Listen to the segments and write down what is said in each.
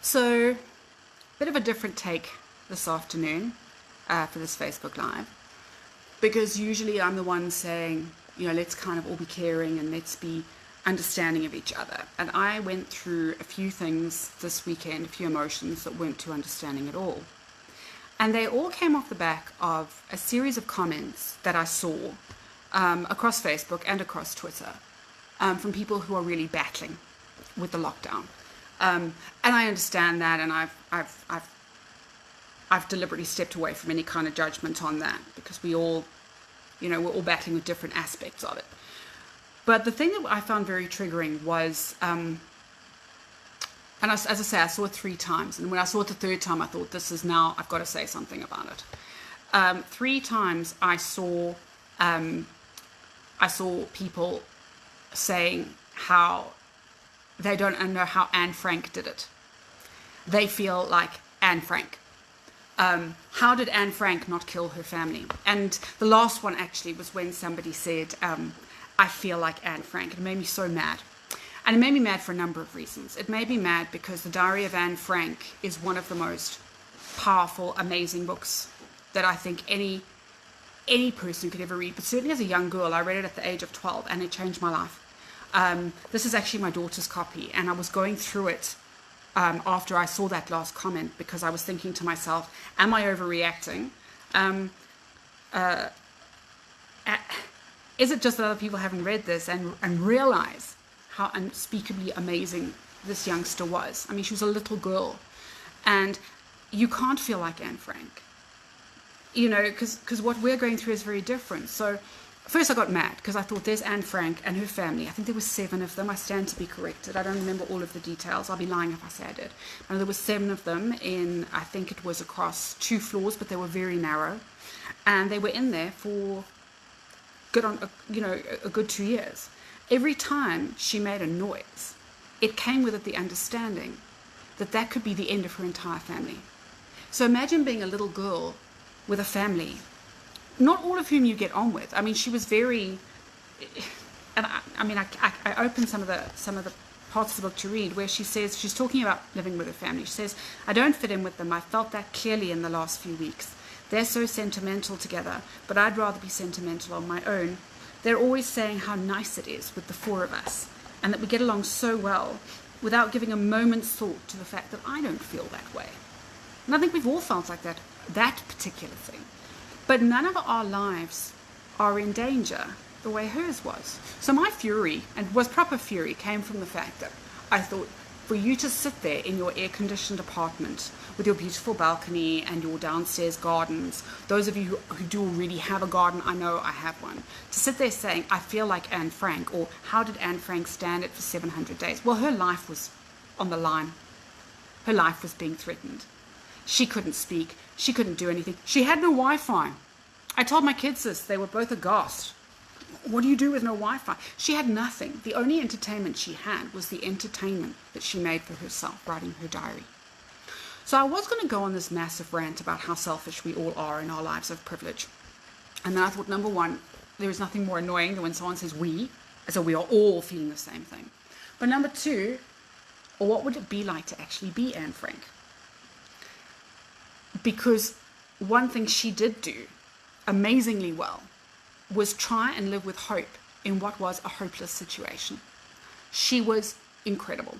So, bit of a different take this afternoon for this Facebook Live, because usually I'm the one saying, let's kind of all be caring and let's be understanding of each other. And I went through a few things this weekend, a few emotions that weren't too understanding at all. And they all came off the back of a series of comments that I saw across Facebook and across Twitter from people who are really battling with the lockdown. And I understand that, and I've deliberately stepped away from any kind of judgment on that, because we're all battling with different aspects of it. But the thing that I found very triggering was, and as I say, I saw it 3 times, and when I saw it the 3rd time, I thought, I've got to say something about it. 3 times I saw people saying how they don't know how Anne Frank did it. They feel like Anne Frank. How did Anne Frank not kill her family? And the last one actually was when somebody said, I feel like Anne Frank. It made me so mad. And it made me mad for a number of reasons. It made me mad because The Diary of Anne Frank is one of the most powerful, amazing books that I think any person could ever read. But certainly as a young girl, I read it at the age of 12, and it changed my life. This is actually my daughter's copy, and I was going through it after I saw that last comment, because I was thinking to myself, am I overreacting? Is it just that other people haven't read this and realize how unspeakably amazing this youngster was? I mean, she was a little girl, and you can't feel like Anne Frank, because what we're going through is very different. So first I got mad because I thought, there's Anne Frank and her family. I think there were 7 of them. I stand to be corrected. I don't remember all of the details. I'll be lying if I say I did. And there were 7 of them in, I think it was across 2 floors, but they were very narrow. And they were in there for a good 2 years. Every time she made a noise, it came with it the understanding that could be the end of her entire family. So imagine being a little girl with a family, not all of whom you get on with. I mean, she was very, and I opened some of the parts of the book to read, where she says, she's talking about living with her family. She says, I don't fit in with them. I felt that clearly in the last few weeks. They're so sentimental together, but I'd rather be sentimental on my own. They're always saying how nice it is with the 4 of us, and that we get along so well, without giving a moment's thought to the fact that I don't feel that way. And I think we've all felt like that particular thing. But none of our lives are in danger the way hers was. So my fury, and was proper fury, came from the fact that I thought, for you to sit there in your air-conditioned apartment with your beautiful balcony and your downstairs gardens, those of you who do already have a garden, I know I have one, to sit there saying, I feel like Anne Frank, or how did Anne Frank stand it for 700 days? Well, her life was on the line. Her life was being threatened. She couldn't speak. She couldn't do anything. She had no Wi-Fi. I told my kids this. They were both aghast. What do you do with no Wi-Fi? She had nothing. The only entertainment she had was the entertainment that she made for herself, writing her diary. So I was going to go on this massive rant about how selfish we all are in our lives of privilege. And then I thought, number one, there is nothing more annoying than when someone says we, as though we are all feeling the same thing. But number 2, what would it be like to actually be Anne Frank? Because one thing she did do amazingly well was try and live with hope in what was a hopeless situation. She was incredible.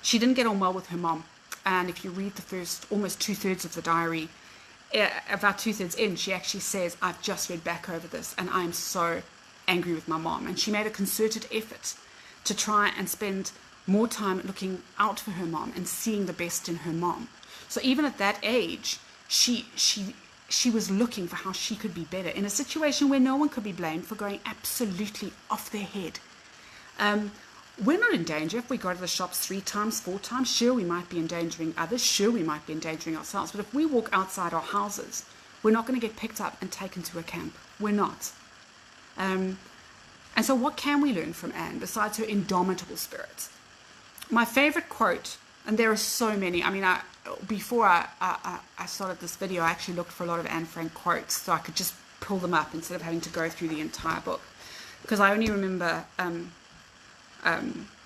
She didn't get on well with her mom. And if you read the first almost 2/3 of the diary, about 2/3 in, she actually says, I've just read back over this and I'm so angry with my mom. And she made a concerted effort to try and spend more time looking out for her mom and seeing the best in her mom. So even at that age, she was looking for how she could be better in a situation where no one could be blamed for going absolutely off their head. We're not in danger if we go to the shops 3 times, 4 times. Sure, we might be endangering others. Sure, we might be endangering ourselves. But if we walk outside our houses, we're not going to get picked up and taken to a camp. We're not. And so what can we learn from Anne besides her indomitable spirit? My favorite quote, and there are so many. I mean, before I started this video, I actually looked for a lot of Anne Frank quotes so I could just pull them up instead of having to go through the entire book, because I only remember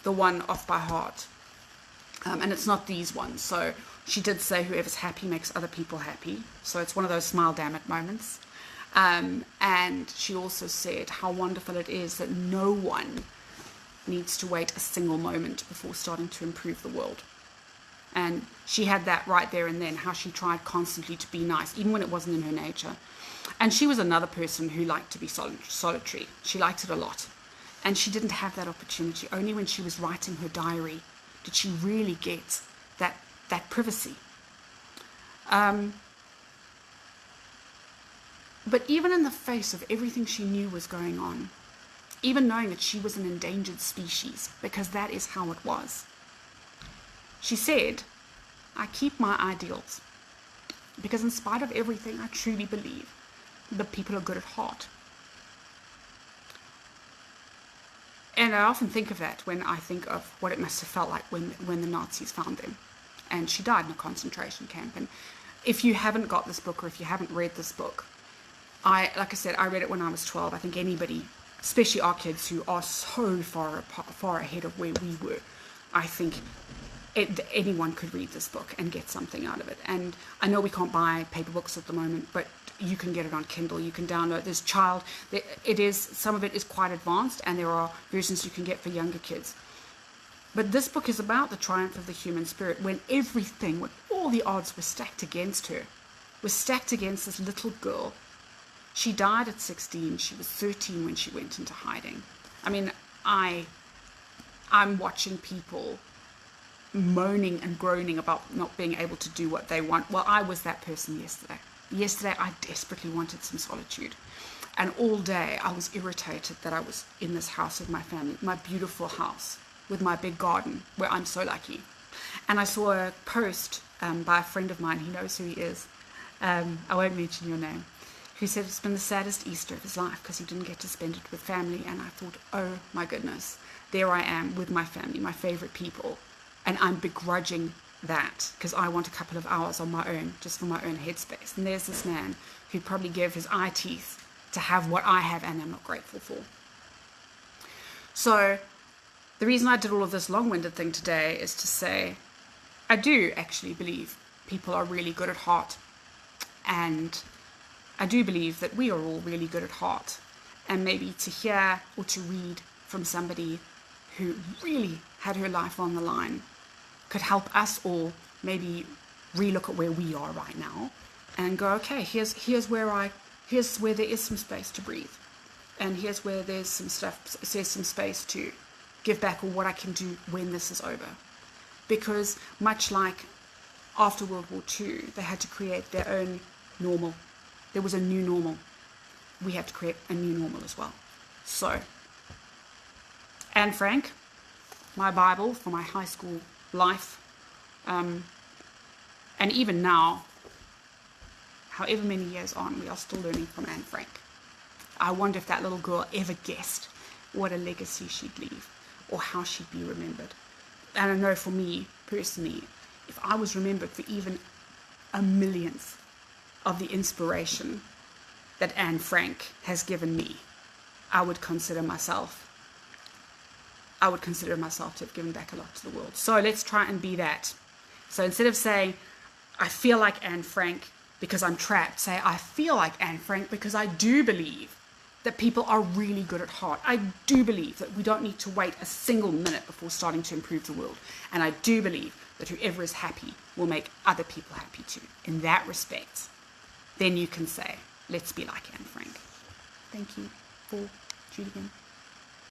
the one off by heart. And it's not these ones. So she did say whoever's happy makes other people happy. So it's one of those smile damn it moments. And she also said how wonderful it is that no one needs to wait a single moment before starting to improve the world. And she had that right there and then, how she tried constantly to be nice, even when it wasn't in her nature. And she was another person who liked to be solitary. She liked it a lot. And she didn't have that opportunity. Only when she was writing her diary did she really get that privacy. But even in the face of everything she knew was going on, even knowing that she was an endangered species, because that is how it was, she said, I keep my ideals, because in spite of everything, I truly believe that people are good at heart. And I often think of that when I think of what it must have felt like when the Nazis found them. And she died in a concentration camp. And if you haven't got this book, or if you haven't read this book, like I said, I read it when I was 12. I think anybody, especially our kids who are so far ahead of where we were, I think anyone could read this book and get something out of it. And I know we can't buy paper books at the moment, but you can get it on Kindle. You can download. There's some of it is quite advanced, and there are versions you can get for younger kids. But this book is about the triumph of the human spirit, when all the odds were stacked against her, was stacked against this little girl. She died at 16. She was 13 when she went into hiding. I mean, I'm watching people moaning and groaning about not being able to do what they want. Well, I was that person yesterday. Yesterday, I desperately wanted some solitude. And all day, I was irritated that I was in this house with my family, my beautiful house, with my big garden, where I'm so lucky. And I saw a post by a friend of mine, he knows who he is, I won't mention your name, who said it's been the saddest Easter of his life because he didn't get to spend it with family. And I thought, oh my goodness, there I am with my family, my favorite people, and I'm begrudging that because I want a couple of hours on my own, just for my own headspace. And there's this man who'd probably give his eye teeth to have what I have and am not grateful for. So the reason I did all of this long-winded thing today is to say I do actually believe people are really good at heart, and I do believe that we are all really good at heart. And maybe to hear or to read from somebody who really had her life on the line could help us all maybe relook at where we are right now and go, okay, here's where there is some space to breathe, and here's where there's some space to give back, or what I can do when this is over. Because much like after World War II, they had to create their own normal. There was a new normal. We have to create a new normal as well. So, Anne Frank, my Bible for my high school life, and even now, however many years on, we are still learning from Anne Frank. I wonder if that little girl ever guessed what a legacy she'd leave, or how she'd be remembered. And I know for me, personally, if I was remembered for even a millionth of the inspiration that Anne Frank has given me, I would consider myself to have given back a lot to the world. So let's try and be that. So instead of saying, I feel like Anne Frank because I'm trapped, say, I feel like Anne Frank because I do believe that people are really good at heart. I do believe that we don't need to wait a single minute before starting to improve the world. And I do believe that whoever is happy will make other people happy too. In that respect, then you can say, let's be like Anne Frank. Thank you for tuning in.